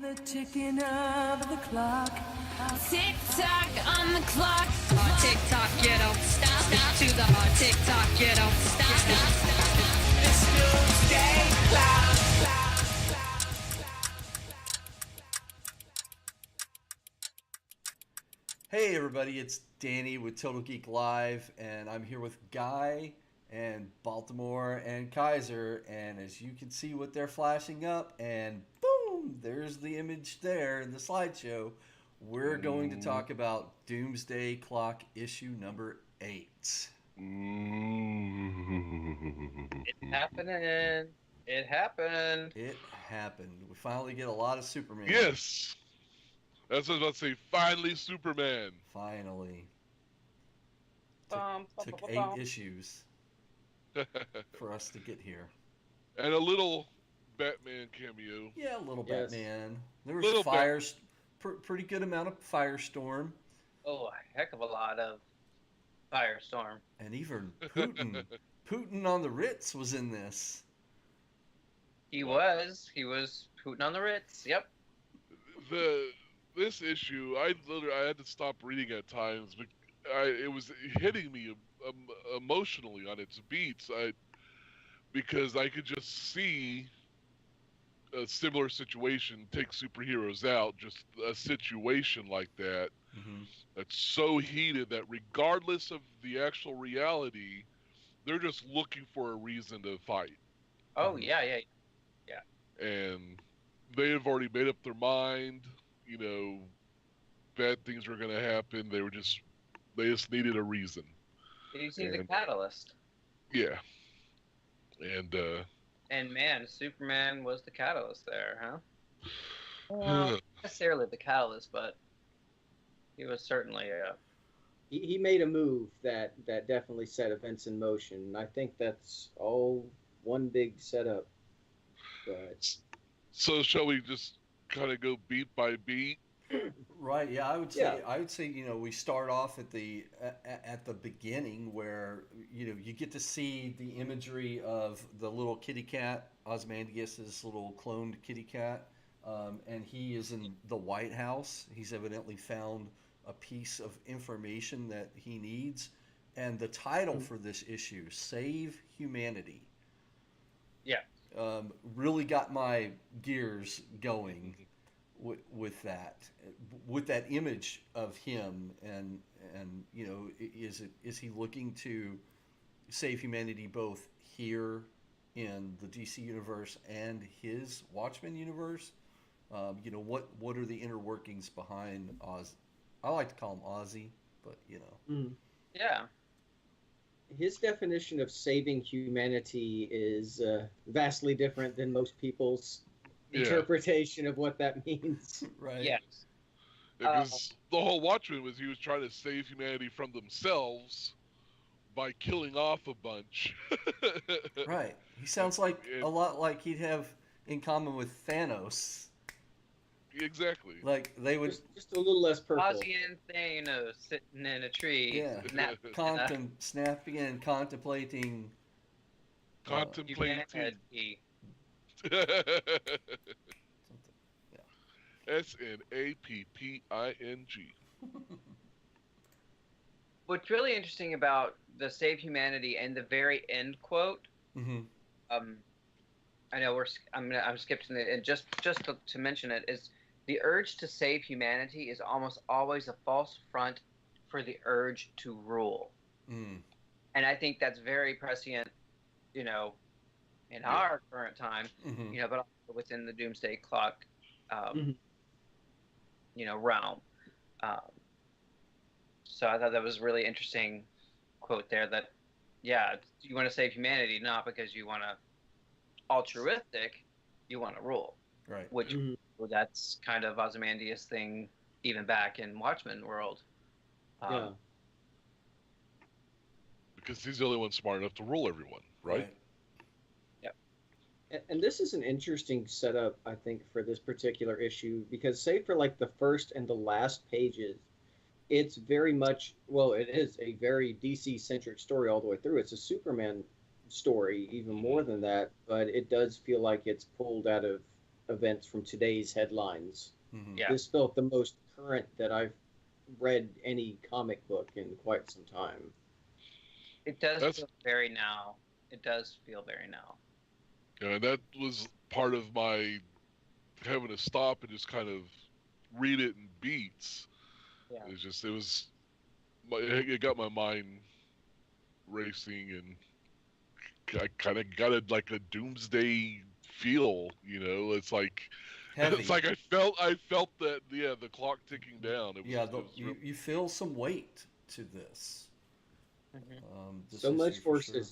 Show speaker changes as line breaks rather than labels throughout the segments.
hear the ticking of the clock.
Tick tock on the clock. Tick tock, you don't stop. Stop to the hard tick tock, you don't stop.
It's Doomsday Clock.
Hey everybody, it's Danny with Total Geek Live, and I'm here with Guy and Baltimore and Kaiser, and as you can see what they're flashing up, and boom, there's the image there in the slideshow. We're going to talk about Doomsday Clock issue number 8.
It's happening. It happened.
It happened. We finally get a lot of Superman.
Yes! That's what I was about to say. Finally, Superman.
Finally.
Bum,
Took
bum,
8
bum.
issues for us to get here.
And a little Batman cameo.
Yeah, a little
Yes.
Batman. There was
Little
fires, pretty good amount of Firestorm,
Oh, a heck of a lot of Firestorm.
and even Putin. Putin on the Ritz was in this.
He was Putin on the Ritz. Yep.
This issue, I had to stop reading at times, but it was hitting me emotionally on its beats. Because I could just see a similar situation take superheroes out, just a situation like that
Mm-hmm.
that's so heated that regardless of the actual reality, they're just looking for a reason to fight.
Oh
Mhm.
yeah.
And they have already made up their mind, bad things were going to happen. They just needed a reason.
You see the
And-
catalyst.
Yeah. And,
And man, Superman was the catalyst there, huh? Well, not necessarily the catalyst, but he was certainly
He made a move that definitely set events in motion. And I think that's all one big setup. But
so shall we just kind of go beat by beat?
Right. Yeah, I would say we start off at the beginning where you get to see the imagery of the little kitty cat, Ozymandias' little cloned kitty cat, and he is in the White House. He's evidently found a piece of information that he needs, and the title for this issue, "Save Humanity."
Yeah.
Really got my gears going with that image of him, and is he looking to save humanity both here in the DC universe and his Watchmen universe? What are the inner workings behind Oz? I like to call him Ozzy, but
yeah.
his definition of saving humanity is vastly different than most people's
Yeah.
interpretation of what that means.
right.
Yes.
Because the whole Watchmen was he was trying to save humanity from themselves by killing off a bunch.
Right. He sounds like a lot like he'd have in common with Thanos.
Exactly.
Like they would,
Just a little less purple.
Ozzy and Thanos sitting in a tree.
yeah,
Snapping
snapping and contemplating.
Contemplating.
humanity.
SNAPPING.
What's really interesting about the Save Humanity and the very end quote,
Mm-hmm.
I know I'm skipping it, and just to mention it, is the urge to save humanity is almost always a false front for the urge to rule,
Mm.
and I think that's very prescient, in our current time,
Mm-hmm.
but also within the Doomsday Clock,
Mhm.
realm. So I thought that was a really interesting quote there. That, yeah, you want to save humanity not because you want to altruistic, you want to rule,
Right.
which
Mhm.
well, that's kind of Ozymandias' thing even back in Watchmen world.
Yeah.
Because he's the only one smart enough to rule everyone, right?
And this is an interesting setup, I think, for this particular issue, because say for like the first and the last pages, it's very much, well, it is a very DC-centric story all the way through. It's a Superman story, even more than that, but it does feel like it's pulled out of events from today's headlines.
Mhm.
Yeah.
This felt the most current that I've read any comic book in quite some time.
It does
That's
feel very now. It does feel very now.
and that was part of my having to stop and just kind of read it in beats.
Yeah.
It was it got my mind racing, and I kind of got like a doomsday feel. It's like
Heavy.
it's like I felt that, yeah, the clock ticking down.
Yeah,
It was real.
you feel some weight to this.
Mhm.
This
So much
issue
for
sure.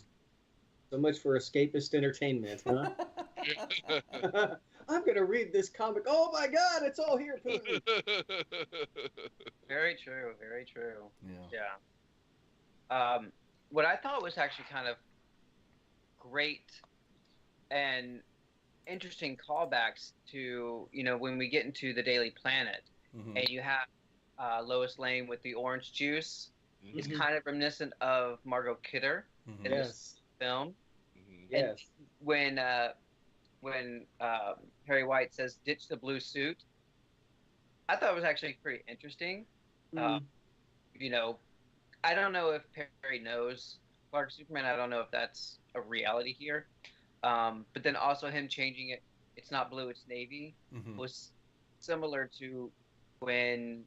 so much for escapist entertainment, huh? I'm gonna read this comic. Oh my God, it's all here, Putin.
Very true. Very true.
Yeah.
Yeah. What I thought was actually kind of great and interesting callbacks to, when we get into the Daily Planet
Mhm.
and you have Lois Lane with the orange juice. It's
Mhm.
kind of reminiscent of Margot Kidder
Mhm.
in this film.
Mhm.
And
Yes.
when Harry White says ditch the blue suit, I thought it was actually pretty interesting. Uh,
Mhm.
you know, I don't know if Perry knows Clark Superman. I don't know if that's a reality here. But then also him changing it, it's not blue, it's navy,
Mhm.
was similar to when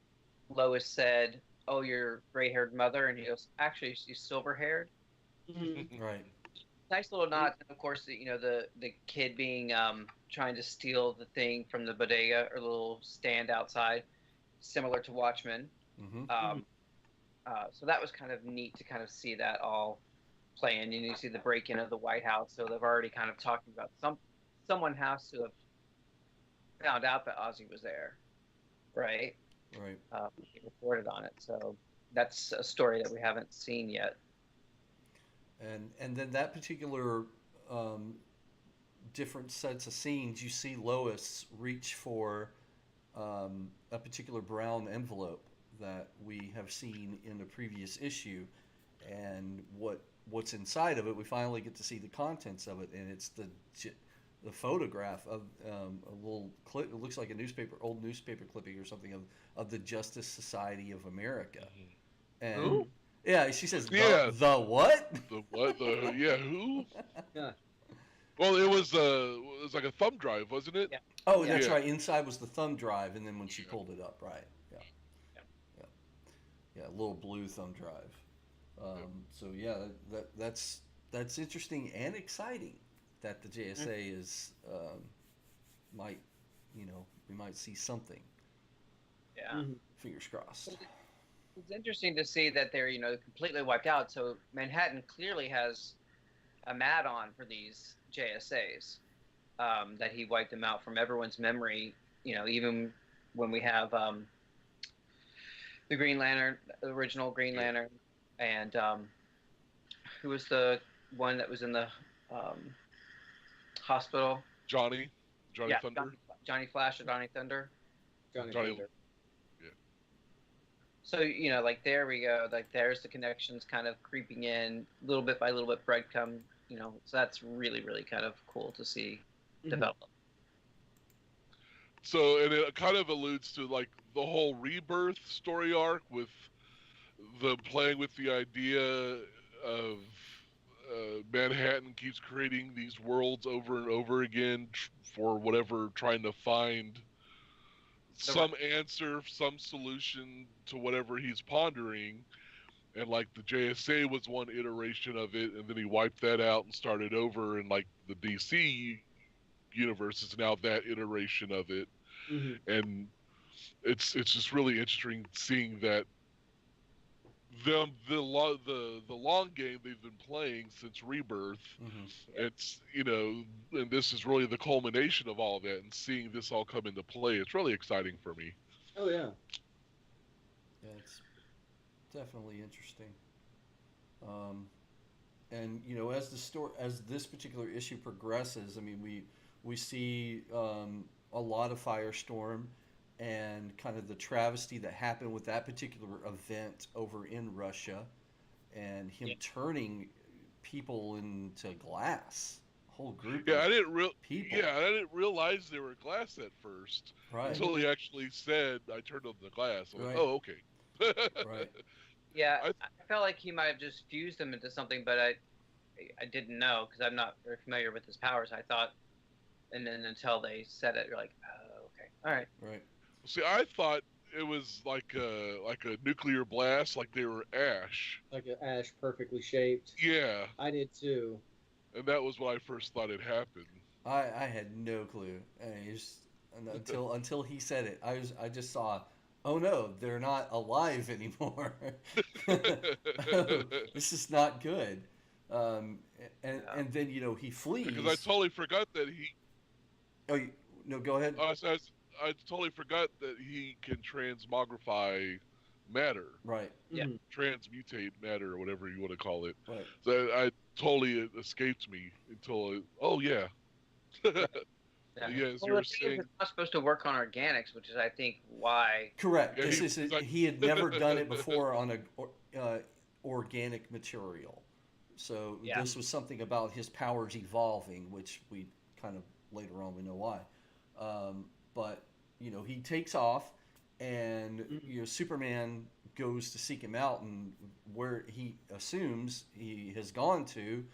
Lois said, "Oh, your gray-haired mother," and he goes, "Actually, she's silver-haired."
Mhm.
Right.
Nice little nod. And of course, the kid being trying to steal the thing from the bodega or little stand outside, similar to Watchmen.
Mhm.
Um, so that was kind of neat to kind of see that all playing. You see the break in of the White House, so they've already kind of talking about someone has to have found out that Ozzy was there, right?
Right.
He reported on it, so that's a story that we haven't seen yet.
And then that particular um, different sets of scenes, you see Lois reach for a particular brown envelope that we have seen in a previous issue, and what's inside of it. We finally get to see the contents of it, and it's the photograph of a little clip. It looks like a old newspaper clipping or something of the Justice Society of America, and
Who?
yeah, she says
Yeah,
the what?
the what? The yeah, who?
Yeah.
Well, it was like a thumb drive, wasn't it?
Yeah,
Oh,
yeah,
that's
Yeah.
right. Inside was the thumb drive, and then when she
Yeah.
pulled it up, right? Yeah,
yeah.
yeah, yeah. A little blue thumb drive.
Yep.
So yeah, that's interesting and exciting that the JSA is might we might see something.
Yeah.
Mhm.
Fingers crossed.
It's interesting to see that they're completely wiped out. So Manhattan clearly has a mat on for these JSAs. That he wiped them out from everyone's memory. Even when we have the Green Lantern, the original Green
Yeah.
Lantern, and who was the one that was in the um, hospital?
Johnny, Johnny
Yeah,
Thunder,
Johnny Flash or Johnny Thunder.
Johnny
Johnny.
Thunder.
Yeah.
So like there we go. Like there's the connections kind of creeping in little bit by little bit, breadcrumb. So that's really really kind of cool to see
Mhm.
develop.
So, and it kind of alludes to like the whole rebirth story arc with the playing with the idea of Manhattan keeps creating these worlds over and over again for whatever, trying to find
The right.
some answer, some solution to whatever he's pondering. And like the JSA was one iteration of it, and then he wiped that out and started over. And like the DC universe is now that iteration of it,
Mhm.
and it's just really interesting seeing that the long game they've been playing since Rebirth.
Hmm.
It's and this is really the culmination of all of that, and seeing this all come into play, it's really exciting for me.
Oh yeah.
Yeah, it's definitely interesting. Um, and as this particular issue progresses, I mean, we see a lot of Firestorm and kind of the travesty that happened with that particular event over in Russia, and him
Yeah.
turning people into glass. whole group
Yeah,
of
I didn't
people.
Yeah, I didn't realize they were glass at first
Right,
until he actually said, "I turned on the glass." I'm like,
right,
"Oh, okay."
right.
Yeah,
I
I felt like he might have just fused them into something, but I didn't know because I'm not very familiar with his powers. I thought, and then until they said it, you're like, oh, okay, all right.
Right.
See. I thought it was like a nuclear blast, like they were ash.
Like an ash perfectly shaped.
Yeah,
I did too.
and that was what I first thought had happened.
I had no clue. Until he said it, I just saw, oh no, they're not alive anymore. Oh, this is not good. Um,
Yeah.
and then he
Because I
flees.
totally forgot that he.
Oh no, go ahead.
I totally forgot that he can transmogrify matter,
Right,
Yeah.
Mhm.
transmutate matter, or whatever you want to call it.
right.
So I totally it escaped me until oh yeah,
Yeah.
yeah. As you
Well, the
were
thing is,
saying,
it's not supposed to work on organics, which is, I think, why.
Correct.
yeah,
This
he,
is
he's like,
he had never done it before on organic material. So
Yeah.
this was something about his powers evolving, which we kind of later on we know why. But he takes off, and
Mhm.
Superman goes to seek him out, and where he assumes he has gone to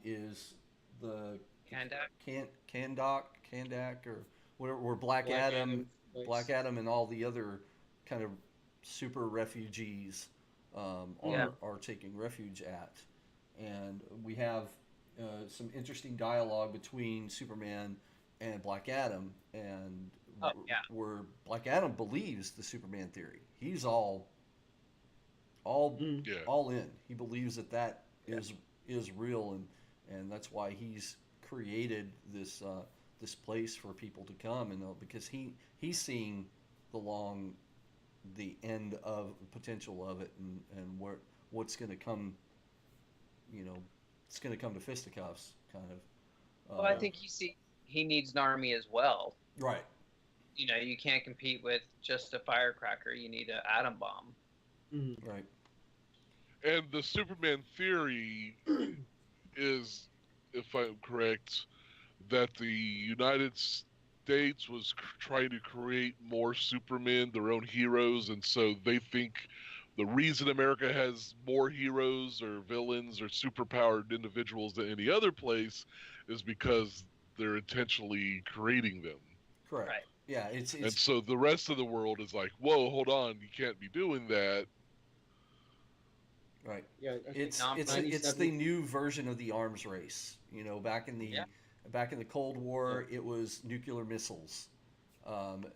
is the
Kandak.
Kandak or whatever, where Black
Black
Adam,
Adam's place.
Black Adam, and all the other kind of super refugees
Yeah.
are taking refuge at, and we have some interesting dialogue between Superman and Black Adam, and
Oh, yeah.
where Black Adam believes the Superman theory. He's all
Mhm.
yeah,
all in. He believes that
Yeah.
is real, and that's why he's created this place for people to come, and because he's seeing the end of potential of it, and what's going to come. It's going to come to fisticuffs, kind of.
Well, I think he needs an army as well.
Right.
You can't compete with just a firecracker. You need an atom bomb.
Mhm.
Right.
and the Superman theory is, if I'm correct, that the United States was trying to create more Supermen, their own heroes, and so they think the reason America has more heroes or villains or superpowered individuals than any other place is because they're intentionally creating them.
Correct.
Right.
Yeah. It's
And so the rest of the world is like, whoa, hold on, you can't be doing that.
right.
Yeah, I think
It's
97.
the new version of the arms race.
Yeah.
Back in the Cold War, it was nuclear missiles, but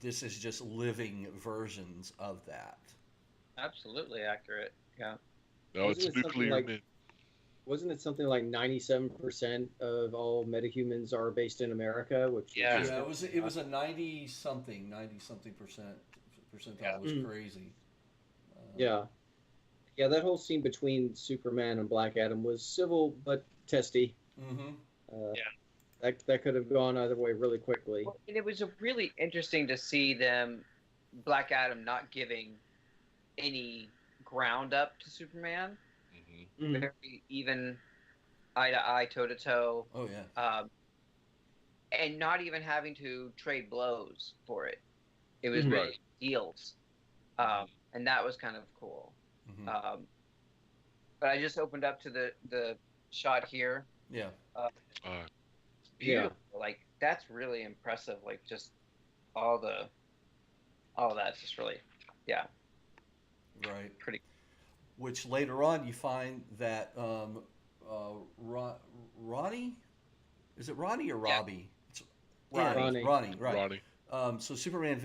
this is just living versions of that.
Absolutely accurate. Yeah.
No,
Wasn't
it's
it something
nuclear
like
men.
Wasn't it something like 97% of all metahumans are based in America? Which
Yeah.
is
Yeah, it was a 90 something percentile.
Yeah.
It was
Mm.
crazy.
Yeah. Yeah, that whole scene between Superman and Black Adam was civil but testy.
Mm-hmm.
Yeah.
That could have gone either way really quickly.
Well, and it was really interesting to see Black Adam, not giving any ground up to Superman.
Hmm.
Mhm.
Very even, eye to eye, toe to toe,
Oh yeah.
and not even having to trade blows for it. It was
Mhm.
really
Right.
deals, and that was kind of cool.
Mm-hmm.
But I just opened up to the shot here.
Yeah.
It's beautiful. Like, that's really impressive. Like, just all that's just really, yeah,
Right.
pretty.
Which later on you find that Ronnie, is it Ronnie or
Yeah.
Robbie? It's Ronnie.
Ronnie.
Right.
Ronnie.
So Superman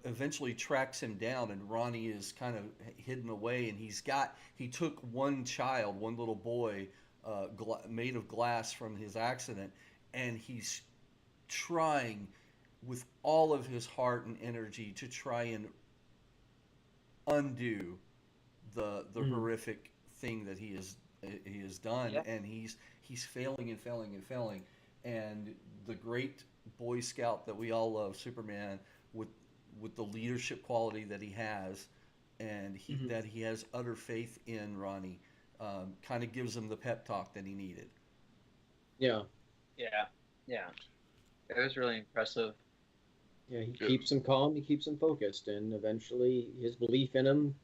eventually tracks him down, and Ronnie is kind of hidden away, and he took one child, one little boy, made of glass from his accident, and he's trying with all of his heart and energy to try and undo the
Mhm.
horrific thing that he has done,
Yeah.
and he's failing and failing and failing, and the great Boy Scout that we all love, Superman, with the leadership quality that he has, and
Mhm.
that he has utter faith in Ronnie, kind of gives him the pep talk that he needed.
Yeah.
Yeah, yeah. It was really impressive.
Yeah, he
Yeah.
keeps him calm, he keeps him focused, and eventually his belief in him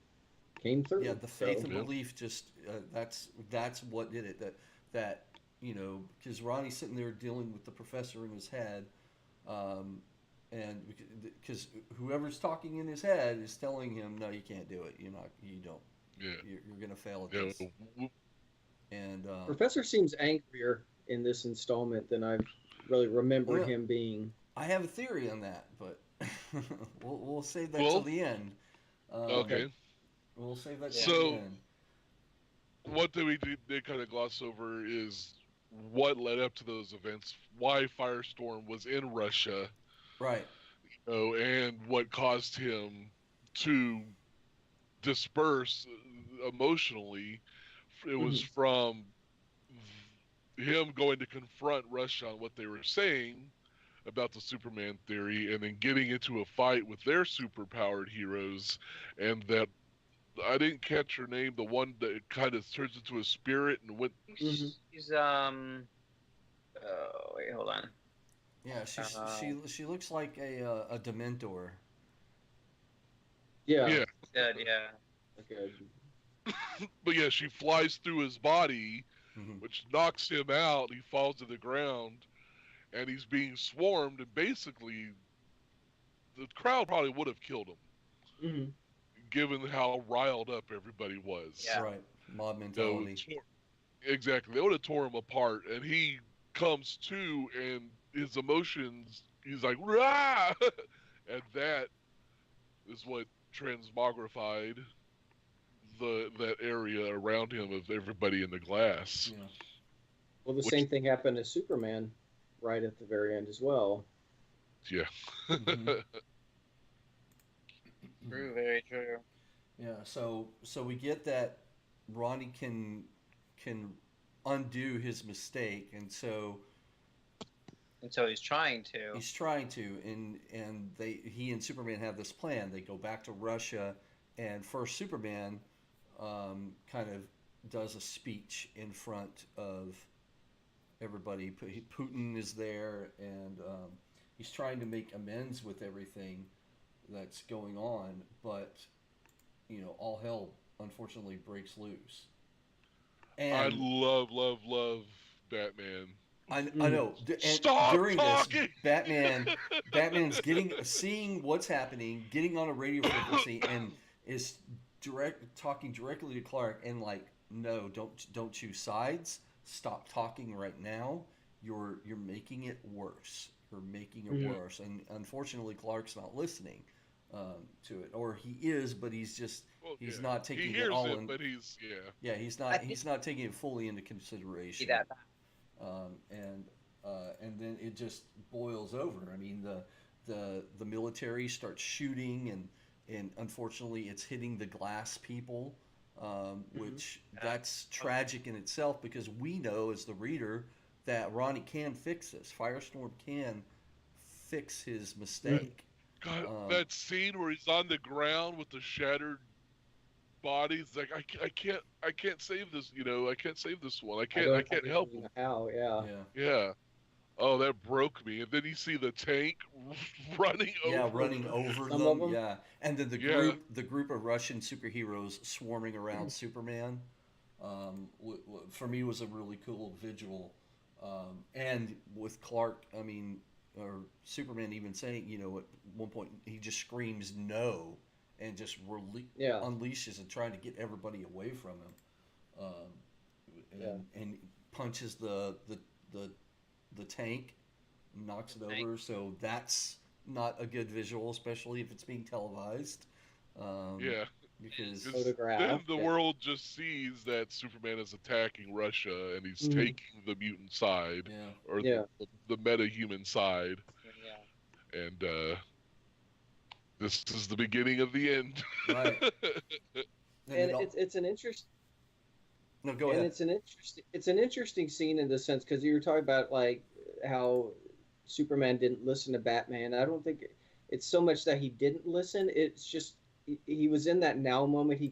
came through.
Yeah, the faith and
Yeah.
belief just that's what did it. That because Ronnie's sitting there dealing with the professor in his head, um, and because whoever's talking in his head is telling him, no, you can't do it. You don't.
Yeah.
You're gonna fail at
Yeah.
this. And
Professor seems angrier in this installment than I really remember
well,
him being.
I have a theory on that, but we'll save that till
Well,
the end.
Okay.
okay.
We'll save that
Yeah.
till the
So
end.
one thing we did kind of gloss over is what led up to those events, why Firestorm was in Russia,
Right.
and what caused him to disperse emotionally. It was
Mhm.
from him going to confront Russia on what they were saying about the Superman theory, and then getting into a fight with their superpowered heroes, and that I didn't catch her name, the one that kind of turns into a spirit and went.
Mhm.
He's Oh wait, hold on.
Yeah. She looks like a Dementor.
Yeah.
Yeah,
Yeah.
Okay.
but yeah, she flies through his body,
Hmm.
which knocks him out. He falls to the ground, and he's being swarmed. And basically, the crowd probably would have killed him,
Mhm.
given how riled up everybody was.
Yeah.
Right. Mob
You know,
mentality.
exactly. They would have tore him apart, and he comes to, and his emotions. He's like, "Rah!" And that is what transmogrified that area around him of everybody in the glass.
Yeah.
Well, the
Which,
same thing happened to Superman right at the very end as well.
yeah.
Hmm.
True, very true.
Yeah. So we get that Ronnie can undo his mistake, and so
And so he's trying to.
he's trying to, and he and Superman have this plan. They go back to Russia, and first Superman kind of does a speech in front of everybody. Putin is there, and he's trying to make amends with everything that's going on, but all hell unfortunately breaks loose.
I
And
love Batman.
I know. And
Stop
during
talking!
this, Batman's seeing what's happening, getting on a radio frequency, and is talking directly to Clark, and like, no, don't choose sides. Stop talking right now. You're making it worse. You're making it
Mhm.
worse, and unfortunately, Clark's not listening to it, or he is, but he's
Well,
he's
yeah.
not
He
taking it
hears
all
it,
in.
but he's
Yeah, he's
I
not
think
he's not taking it fully into
see
consideration.
that.
um, and and then it just boils over. I mean, the military starts shooting, and unfortunately, it's hitting the glass people, which that's tragic in itself because we know as the reader that Ronnie can fix this. Firestorm can fix his mistake.
God.
Um,
That scene where he's on the ground with the shattered bodies, like I can't save this. I can't save this one. I can't help him.
know how. Yeah.
yeah,
Yeah. Oh, that broke me. And then you see the tank running
yeah,
over
running
them.
over
Some of
them.
them.
Yeah, and then
Yeah.
the group of Russian superheroes swarming around Superman. For me was a really cool visual, and with Clark, I mean, or Superman even saying, at one point he just screams no, and just
Yeah.
unleashes and trying to get everybody away from him, and,
Yeah.
and punches the tank, knocks it
Tank.
over. So that's not a good visual, especially if it's being televised.
Yeah.
Because
'Cause
Photograph.
then the
Yeah.
world just sees that Superman is attacking Russia and he's
Mhm.
taking the mutant side
yeah,
or
Yeah.
the meta-human side,
Yeah.
and this is the beginning of the end.
right.
And it's an interest.
No, go
And
ahead.
it's an interesting scene in the sense because you were talking about like how Superman didn't listen to Batman. I don't think it's so much that he didn't listen. It's just he was in that now moment. You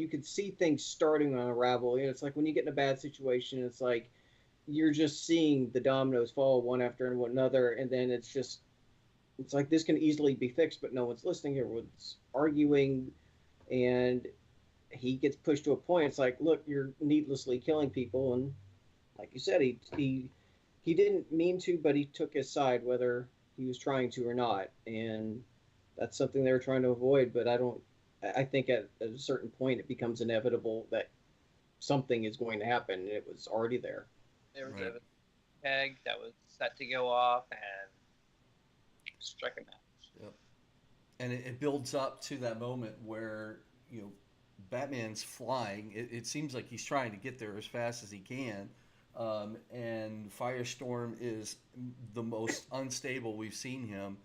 could see things starting to unravel. It's like when you get in a bad situation. It's like you're just seeing the dominoes fall one after another, and then it's like this can easily be fixed, but no one's listening. Everyone's arguing, and he gets pushed to a point. It's like, look, you're needlessly killing people, and like you said, he didn't mean to, but he took his side, whether he was trying to or not, and that's something they were trying to avoid. But I think at a certain point it becomes inevitable that something is going to happen, and it was already there.
There was
Right.
a peg that was set to go off and struck a match.
Yep. And it builds up to that moment where, you know, Batman's flying. It seems like he's trying to get there as fast as he can. And Firestorm is the most unstable we've seen him.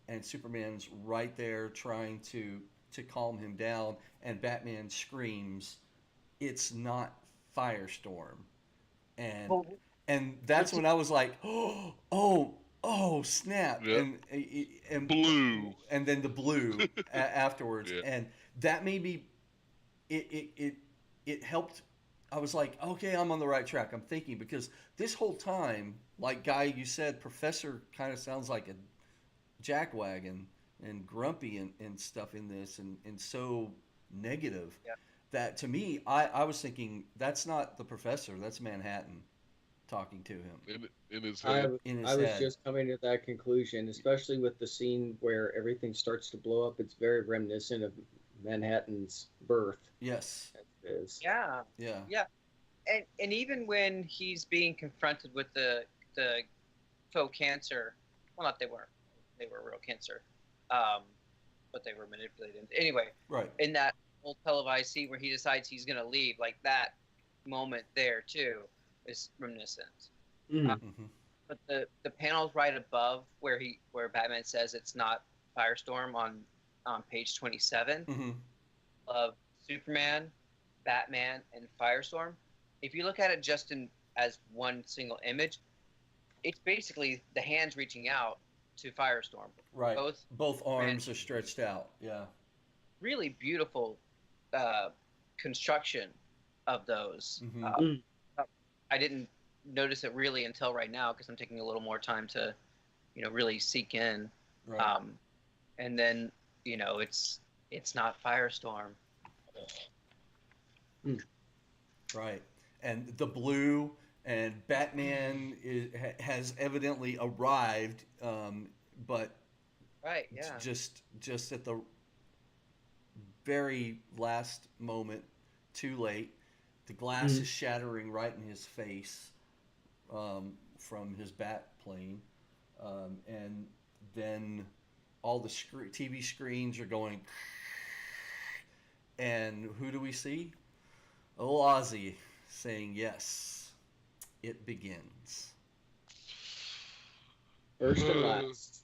And Superman's right there trying to calm him down. And Batman screams, "It's not Firestorm." And
Well,
and that's when I was like, oh, snap.
Yep.
And
Blue.
and then the blue afterwards.
Yeah.
And that made me it helped. I was like, okay, I'm on the right track. I'm thinking, because this whole time, like Guy, you said, Professor kind of sounds like a jackwagon and grumpy and stuff in this, and so negative.
Yeah.
That to me, I was thinking, that's not the Professor, that's Manhattan talking to him
In his
I,
head.
in his
I was
head.
just coming to that conclusion, especially with the scene where everything starts to blow up. It's very reminiscent of Manhattan's birth.
Yes.
It is.
yeah,
Yeah.
yeah, and even when he's being confronted with the faux cancer, well, not they were real cancer, but they were manipulated. Anyway,
Right.
in that whole televised scene where he decides he's gonna leave, like that moment there too is reminiscent.
Mhm.
Hmm.
But the panels right above where Batman says it's not Firestorm on page 27
Hmm.
of Superman, Batman, and Firestorm. If you look at it just as one single image, it's basically the hands reaching out to Firestorm.
Right.
Both
Both arms are stretched out. Yeah.
really beautiful construction of those.
Mhm.
I didn't notice it really until right now because I'm taking a little more time to, really seek in.
Right.
And then, it's not Firestorm.
Right. And the blue and Batman has evidently arrived, but
Right, yeah.
just at the very last moment, too late. The glass is shattering right in his face from his bat plane, and then all the TV screens are going. And who do we see? Oh, Ozzy saying, "Yes, it begins."
First and last.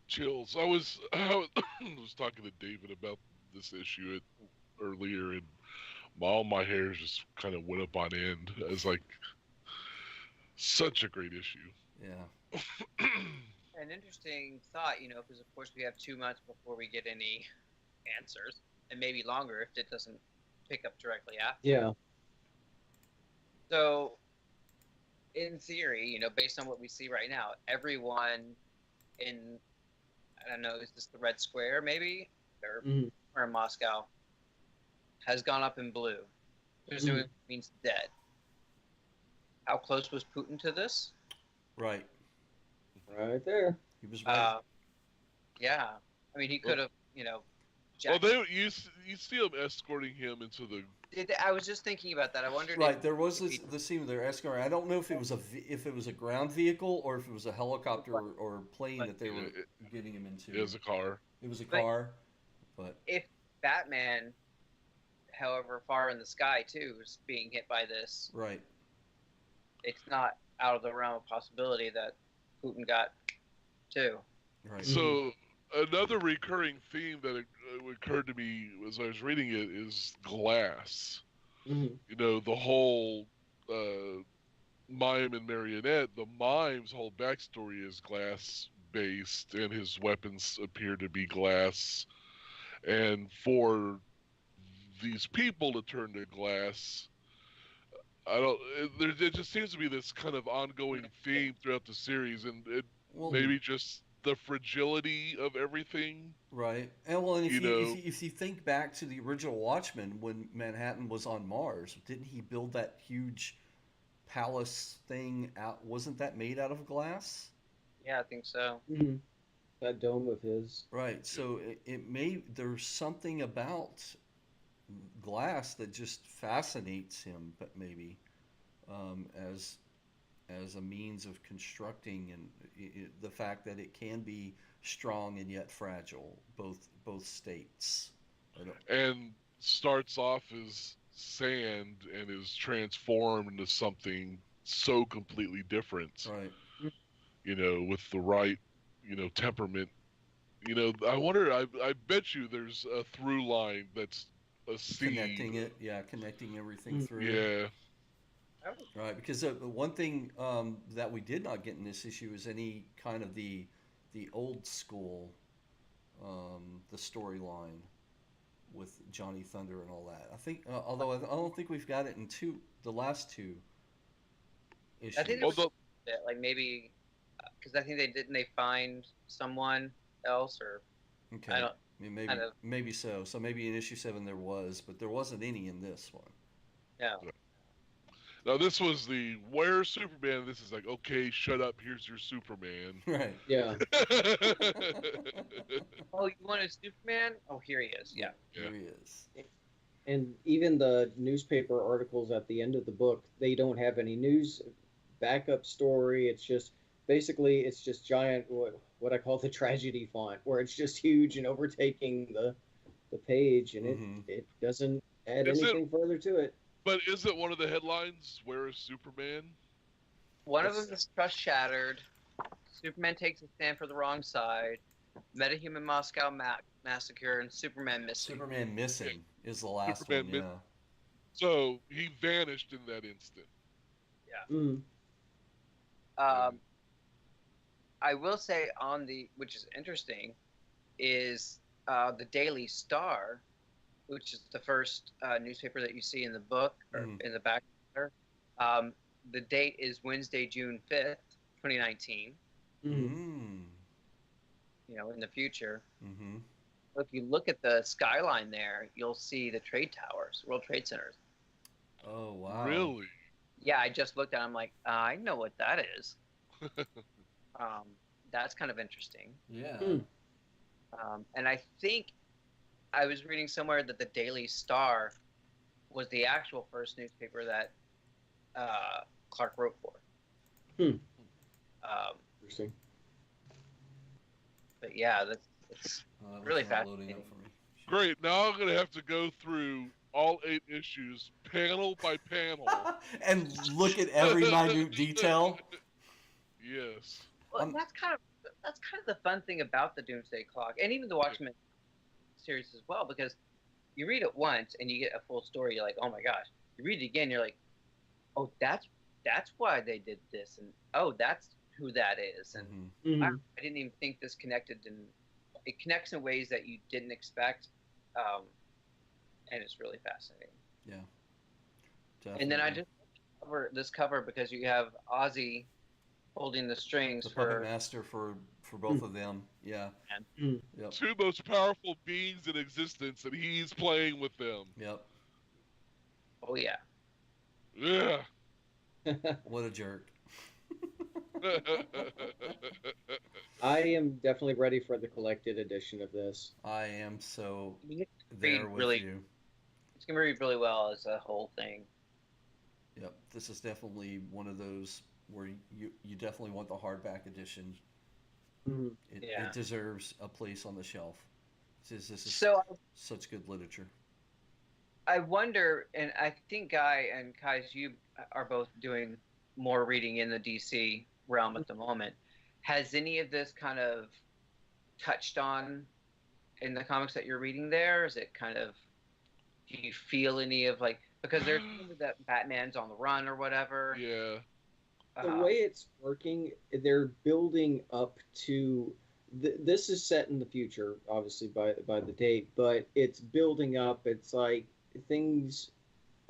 Chills. I was was talking to David about this issue earlier, and all my hairs just kind of went up on end. As like such a great issue.
Yeah.
An interesting thought, because of course we have 2 months before we get any answers, and maybe longer if it doesn't pick up directly after.
Yeah.
So, in theory, based on what we see right now, everyone in, I don't know, is this the Red Square maybe, or in Moscow, has gone up in blue. Presumably means dead. How close was Putin to this?
Right.
Right there.
He was right.
Yeah. I mean, he could have,
Well,
jacked-
you see him escorting him into the.
I was just thinking about that. I wondered.
Right. There was the scene where they're escorting. I don't know if it was a ground vehicle or if it was a helicopter or plane that they were getting him into.
It was a car.
It was a car, but
If Batman, however far in the sky too, is being hit by this,
right.
it's not out of the realm of possibility that Putin got too.
Right.
So another recurring theme that occurred to me as I was reading it is glass.
Mm-hmm.
The whole mime and marionette. The mime's whole backstory is glass based, and his weapons appear to be glass. And for these people to turn to glass, I don't. There just seems to be this kind of ongoing theme throughout the series, and
Well,
maybe just the fragility of everything.
right. And well, and
You know,
if you think back to the original Watchmen when Manhattan was on Mars, didn't he build that huge palace thing out? Wasn't that made out of glass?
Yeah, I think so.
Mhm. That dome of his.
Right. So it may there's something about glass that just fascinates him, but maybe as a means of constructing and the fact that it can be strong and yet fragile, both states. I don't,
and starts off as sand and is transformed into something so completely different.
right.
You know, with the right, temperament. You know, I wonder. I bet you there's a through line that's a seed.
Connecting it, yeah, connecting everything
Mm.
through.
Yeah.
Right, because one thing that we did not get in this issue is any kind of the old school, the storyline with Johnny Thunder and all that. I think, although I don't think we've got it in the last two issues.
I think
Well,
there was like maybe because I think they find someone else or
Okay.
I don't
I mean, maybe
kind of
maybe so. So maybe in issue 7 there was, but there wasn't any in this one.
know.
now this was the where's Superman? This is like, okay, shut up. Here's your Superman.
Right.
Yeah.
Oh, you wanted Superman? Oh, here he is. Yeah.
Here he is.
And even the newspaper articles at the end of the book, they don't have any news backup story. It's just basically it's just giant what I call the tragedy font, where it's just huge and overtaking the page, and
Mhm.
it doesn't add
Is it-
anything further to it.
But is it one of the headlines? Where is Superman?
One of them is trust shattered. Superman takes a stand for the wrong side. Metahuman Moscow massacre and Superman missing.
Superman missing is the last
Superman
one. Yeah.
So he vanished in that instant.
Mm.
I will say which is interesting, is the Daily Star, which is the first newspaper that you see in the book or
Mhm.
in the back. The date is Wednesday, June 5th, 2019.
Mm.
Mm.
In the future.
Mm-hmm.
If you look at the skyline there, you'll see the trade towers, World Trade Centers.
Oh wow.
Really?
Yeah, I just looked at it. I'm like, I know what that is. That's kind of interesting.
Yeah.
Mm.
And I think I was reading somewhere that the Daily Star was the actual first newspaper that Clark wrote for.
Hmm. Interesting.
But yeah, it's
That was
really
not loading
fascinating.
up for me.
Great. Now I'm gonna have to go through all 8 issues, panel by panel.
And look at every minute detail.
Yes.
Well, that's kind of the fun thing about the Doomsday Clock, and even the Watchmen series as well, because you read it once and you get a full story. You're like, oh my gosh. You read it again, you're like, oh, that's why they did this, and oh, that's who that is, and
Mhm.
Mm.
I didn't even think this connected, and it connects in ways that you didn't expect, and it's really fascinating.
Yeah.
And then I
Definitely.
just cover this cover because you have Ozzy holding the strings
the puppet
for
master for both of them. Yeah.
Mm.
Yep.
2 most powerful beings in existence, and he's playing with them.
Yep.
oh yeah.
Yeah.
What a jerk.
I am definitely ready for the collected edition of this.
I am so
You get to
there
read
with
really-
you.
It's gonna read really well as a whole thing.
Yep. This is definitely one of those where you definitely want the hardback edition.
Mm.
Yeah.
It deserves a place on the shelf. This is
So
such good literature.
I wonder, and I think Guy and Kai's, you are both doing more reading in the DC realm at the moment. Has any of this kind of touched on in the comics that you're reading there? Is it kind of, do you feel any of like, because there's that Batman's on the run or whatever.
Yeah.
The way it's working, they're building up to. This is set in the future, obviously by the date, but it's building up. It's like things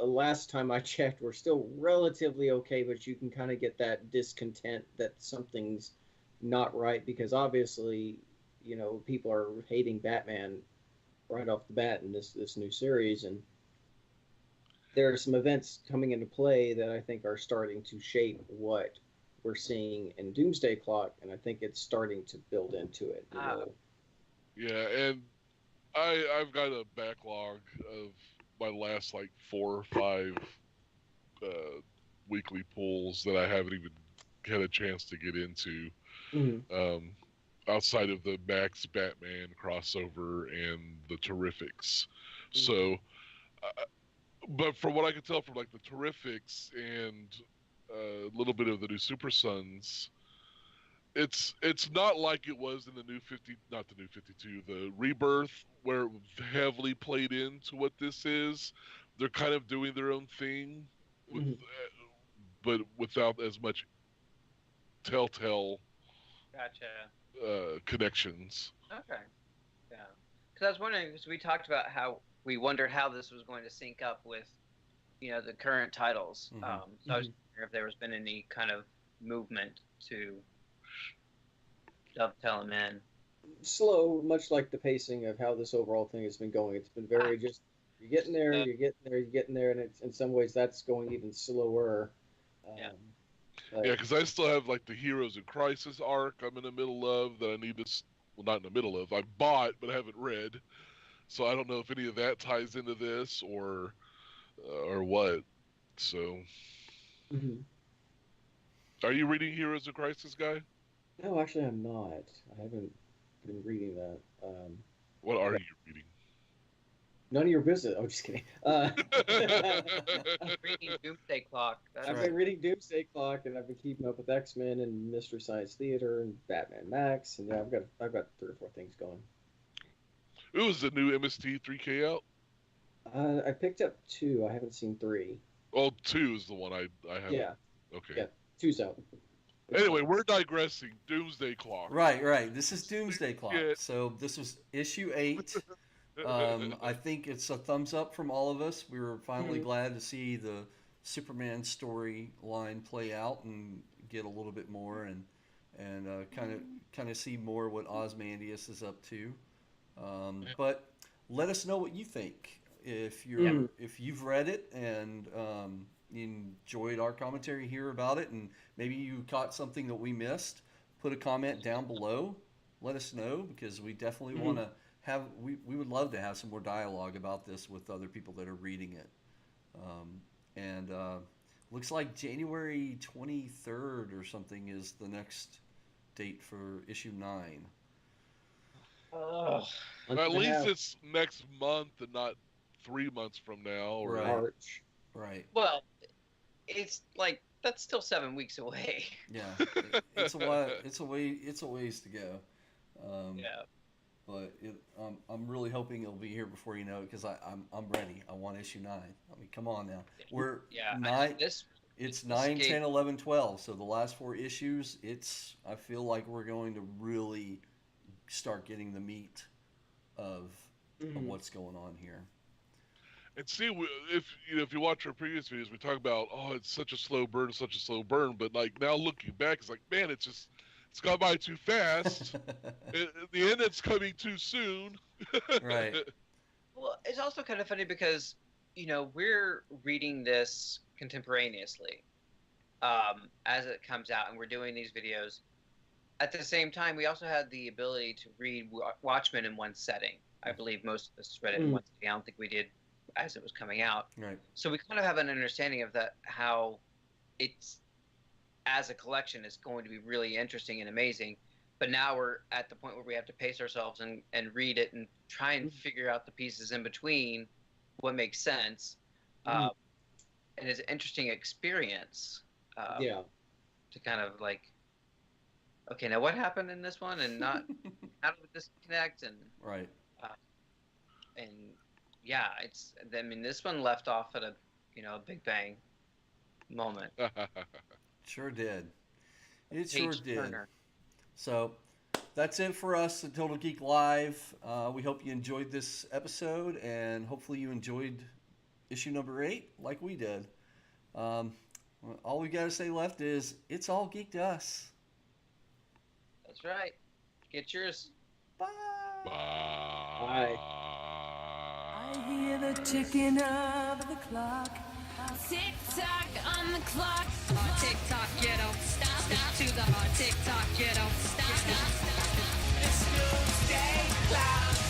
last time I checked, we're still relatively okay, but you can kind of get that discontent that something's not right because obviously, people are hating Batman right off the bat in this new series, and there are some events coming into play that I think are starting to shape what we're seeing in Doomsday Clock, and I think it's starting to build into it.
Yeah, and I've got a backlog of my last like 4 or 5 weekly pulls that I haven't even had a chance to get into.
Mhm.
Outside of the Max Batman crossover and the Terrifics. So, but from what I can tell from like the Terrifics and a little bit of the new Super Sons, it's not like it was in the new 50, not the new 52, the Rebirth, where it heavily played into what this is. They're kind of doing their own thing, with,
Mhm.
but without as much telltale
Gotcha.
connections.
Okay. Yeah. Because I was wondering, because we talked about how we wondered how this was going to sync up with, the current titles.
Mhm.
So I was wondering if there was been any kind of movement to dovetail them in.
Slow, much like the pacing of how this overall thing has been going. It's been very just you're getting there, you're getting there, you're getting there, and it's in some ways that's going even slower.
Yeah.
Yeah, because I still have like the Heroes in Crisis arc I'm in the middle of that I need to, well, not in the middle of. I bought but haven't read, so I don't know if any of that ties into this or what. So,
Mhm.
are you reading Heroes in Crisis, guy?
No, actually, I'm not. I haven't been reading that.
What are you reading?
None of your business. I'm just kidding.
Reading Doomsday Clock.
I've been reading Doomsday Clock, and I've been keeping up with X-Men and Mystery Science Theater and Batman Max, and yeah, I've got 3 or 4 things going.
It was the new MST 3K out.
I picked up 2. I haven't seen 3.
Well, 2 is the one I haven't.
Yeah.
Okay.
Yeah. 2's out.
Anyway, we're digressing. Doomsday Clock.
Right. This is Doomsday Clock.
Yeah.
So this was issue 8. I think it's a thumbs up from all of us. We were finally glad to see the Superman storyline play out and get a little bit more and kind of see more what Ozymandias is up to. But let us know what you think. If you've read it and you enjoyed our commentary here about it, and maybe you caught something that we missed, put a comment down below. Let us know, because we definitely want to have. We would love to have some more dialogue about this with other people that are reading it. And looks like January 23rd or something is the next date for issue 9.
At least it's next month and not 3 months from now. Or
Right.
March.
Right.
Well, it's like that's still 7 weeks away.
Yeah. It's a while. It's a ways to go.
Yeah.
But I'm really hoping it'll be here before you know it, because I'm ready. I want issue 9. I mean, come on now. We're It's 9, 10, 11, 12. So the last 4 issues, I feel like we're going to really start getting the meat of what's going on here.
And see, if you watch our previous videos, we talk about, oh, it's such a slow burn, but like now looking back, it's like, man, it's gone by too fast. At the end, it's coming too soon.
Right.
Well, it's also kind of funny because we're reading this contemporaneously as it comes out, and we're doing these videos. At the same time, we also had the ability to read Watchmen in one setting. I believe most of us read it in one setting. I don't think we did as it was coming out.
Right.
So we kind of have an understanding of that, how it's as a collection is going to be really interesting and amazing. But now we're at the point where we have to pace ourselves and read it and try and figure out the pieces in between, what makes sense. And it's an interesting experience. To kind of like, okay, now what happened in this one, and not how did this connect, and
right.
And yeah, I mean, this one left off at a big bang moment.
Sure did. It sure
Page
did.
turner.
So that's it for us at Total Geek Live. We hope you enjoyed this episode, and hopefully you enjoyed issue number 8 like we did. All we got to say left is it's all geek to us.
That's right. Get yours.
Bye.
Bye.
I hear the ticking of the clock.
Tick tock on the clock. Tick tock, you don't stop. To the tick tock, you don't stop.
It's Doomsday Clock.